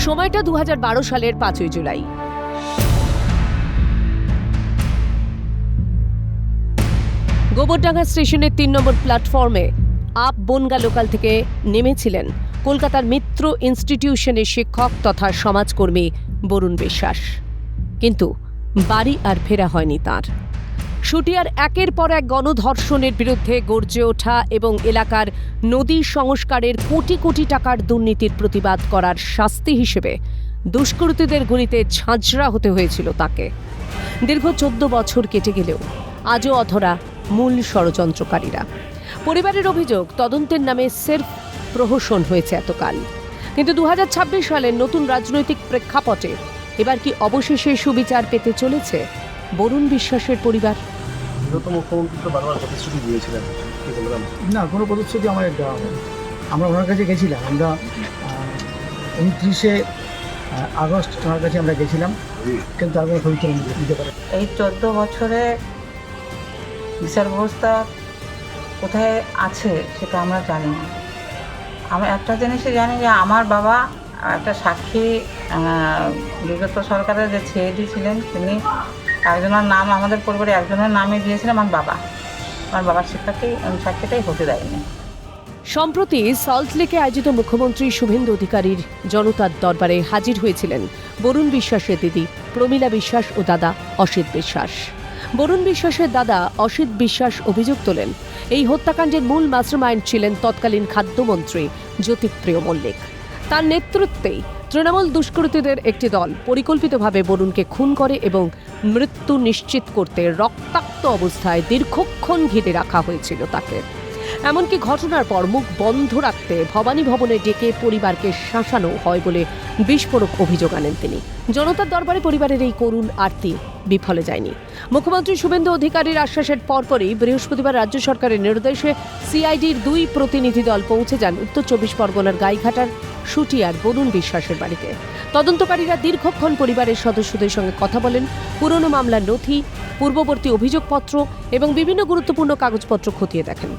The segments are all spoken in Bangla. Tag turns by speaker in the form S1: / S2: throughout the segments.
S1: সময়টা 2012 সালের 5ই জুলাই। গোবরডাঙ্গা স্টেশনের 3 নম্বর প্ল্যাটফর্মে আপ বনগা লোকাল থেকে নেমেছিলেন কলকাতার মিত্র ইনস্টিটিউশনের শিক্ষক তথা সমাজকর্মী বরুণ বিশ্বাস। কিন্তু বাড়ি আর ফেরা হয়নি তাঁর। শুটিয়ার একের পর এক গণধর্ষণের বিরুদ্ধে গর্জে ওঠা এবং এলাকার নদী সংস্কারের কোটি কোটি টাকার দুর্নীতির প্রতিবাদ করার শাস্তি হিসেবে দুষ্কৃতীদের গুলিতে ঝাঁঝরা হতে হয়েছিল তাকে। দীর্ঘ 14 বছর কেটে গেলেও আজও অধরা মূল ষড়যন্ত্রকারীরা। পরিবারের অভিযোগ, তদন্তের নামে সেরফ প্রহসন হয়েছে এতকাল। কিন্তু 2026 সালের নতুন রাজনৈতিক প্রেক্ষাপটে এবার কি অবশেষে সুবিচার পেতে চলেছে বরুণ বিশ্বাসের পরিবার?
S2: মুখ্যমন্ত্রী তো বারবার প্রতিশ্রুতি দিয়েছিলেন,
S3: না কোনো প্রতিশ্রুতি আমাদের দেওয়া হয়নি। আমরা ওনার কাছে গেছিলাম, আমরা 29শে আগস্ট ওনার কাছে আমরা গেছিলাম, কিন্তু তার কোনো পরিচয় দিতে পারে।
S4: এই 14 বছরে বিচার ব্যবস্থা কোথায় আছে সেটা আমরা জানি না। আমি একটা জিনিসই জানি যে আমার বাবা একটা সাক্ষী, বিগত সরকারের যে ছেলেটি ছিলেন তিনি একজনের নাম আমাদের পরিবারে একজনের নামে দিয়েছিলেন আমার বাবার সাক্ষীটাই হতে দেয়নি।
S1: সম্প্রতি সল্টলেকে আয়োজিত মুখ্যমন্ত্রী শুভেন্দু অধিকারীর জনতার দরবারে হাজির হয়েছিলেন বরুণ বিশ্বাসের দিদি প্রমীলা বিশ্বাস ও দাদা অসিত বিশ্বাস। বরুণ বিশ্বাসের দাদা অসিত বিশ্বাস অভিযোগ তোলেন, এই হত্যাকাণ্ডের মূল মাস্টারমাইন্ড ছিলেন তৎকালীন খাদ্যমন্ত্রী জ্যোতিপ্রিয় মল্লিক। তার নেতৃত্বেই তৃণমূল দুষ্কৃতীদের একটি দল পরিকল্পিতভাবে বরুণকে খুন করে এবং মৃত্যু নিশ্চিত করতে রক্তাক্ত অবস্থায় দীর্ঘক্ষণ ঘিরে রাখা হয়েছিল তাকে। এমনকি ঘটনার পর মুখ বন্ধ রাখতে ভবানী ভবনে ডেকে পরিবারকে শাসানো হয় বলে বিস্ফোরক অভিযোগ আনেন তিনি। জনতার দরবারে পরিবারের এই করুণ আরতি বিফলে যায়নি। মুখ্যমন্ত্রী শুভেন্দু অধিকারীর আশ্বাসের পরপরই বৃহস্পতিবার রাজ্য সরকারের নির্দেশে সিআইডির 2 প্রতিনিধি দল পৌঁছে যান উত্তর 24 পরগনার গাইঘাটার শুটিয়ার বরুণ বিশ্বাসের বাড়িতে। তদন্তকারীরা দীর্ঘক্ষণ পরিবারের সদস্যদের সঙ্গে কথা বলেন, পুরনো মামলার নথি, পূর্ববর্তী অভিযোগপত্র এবং বিভিন্ন গুরুত্বপূর্ণ কাগজপত্র খতিয়ে দেখেন।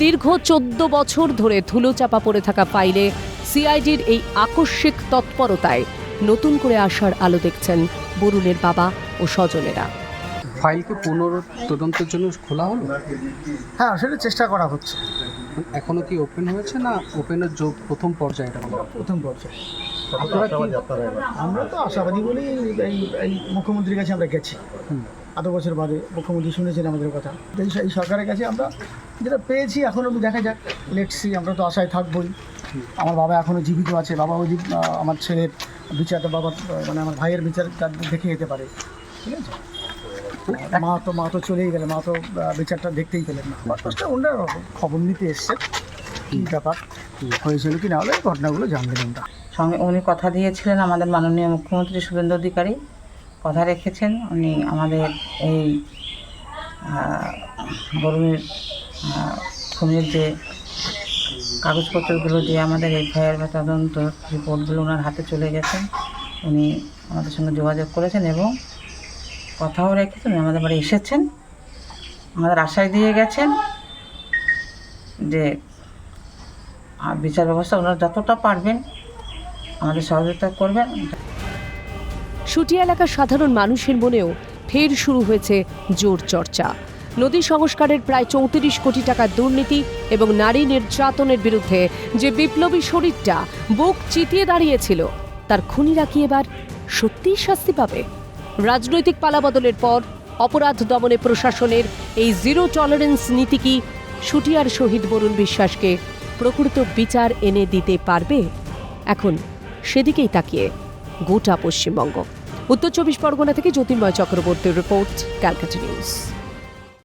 S1: দীর্ঘ 14 বছর ধরে ধুলো চাপা পড়ে থাকা ফাইলে সিআইডির এই আকস্মিক তৎপরতায় নতুন করে আসার আলো দেখছেন বরুণের বাবা ও স্বজনেরা।
S2: ফাইলকে পুনঃতদন্তের জন্য খোলা হলো?
S3: হ্যাঁ, সেটা চেষ্টা করা হচ্ছে।
S2: এখনো কি ওপেন হয়েছে না ওপেনের প্রথম পর্যায়টা?
S3: প্রথম পর্যায়ে আমরা তো আশাবাদী বলেই এই মুখ্যমন্ত্রীর কাছে আমরা গেছি। এত বছর বাদে মুখ্যমন্ত্রী শুনেছেন আমাদের কথা। এই সরকারের কাছে আমরা যেটা পেয়েছি এখন একটু দেখা যাক, লেটসি। আমরা তো আশায় থাকবই। আমার বাবা এখনও জীবিত আছে, বাবাও আমার ছেলের বিচারটা, বাবা মানে আমার ভাইয়ের বিচারটা দেখে যেতে পারে, ঠিক আছে। মা তো চলেই গেলে, মা তো বিচারটা দেখতেই পেলেন না। ওনারা খবর নিতে এসছে কী ব্যাপার হয়েছিল কি না হলে ঘটনাগুলো জানবেন। ওনারা
S4: সঙ্গে উনি কথা দিয়েছিলেন, আমাদের মাননীয় মুখ্যমন্ত্রী শুভেন্দু অধিকারী কথা রেখেছেন। উনি আমাদের এই বরুণের খুনের যে কাগজপত্রগুলো দিয়ে আমাদের এফআইআর বা তদন্ত রিপোর্টগুলো ওনার হাতে চলে গেছেন। উনি আমাদের সঙ্গে যোগাযোগ করেছেন এবং কথাও রেখেছেন, আমাদের বাড়ি এসেছেন, আমাদের আশ্বাস দিয়ে গেছেন যে বিচার ব্যবস্থা ওনারা যতটা পারবেন আমাদের সহযোগিতা করবেন।
S1: শুটিয়া এলাকার সাধারণ মানুষের মনেও ফের শুরু হয়েছে জোর চর্চা। নদী সংস্কারের প্রায় 34 কোটি টাকার দুর্নীতি এবং নারী নির্যাতনের বিরুদ্ধে যে বিপ্লবী শরীরটা বুক চিতিয়ে দাঁড়িয়েছিল, তার খুনিরা কি এবার সত্যিই শাস্তি পাবে? রাজনৈতিক পালাবদলের পর অপরাধ দমনে প্রশাসনের এই জিরো টলারেন্স নীতি কি শুটিয়ার শহীদ বরুণ বিশ্বাসকে প্রকৃত বিচার এনে দিতে পারবে? এখন সেদিকেই তাকিয়ে গোটা পশ্চিমবঙ্গ। উত্তর 24 পরগনা থেকে জ্যোতির্ময় চক্রবর্তীর রিপোর্ট, ক্যালকাটা নিউজ।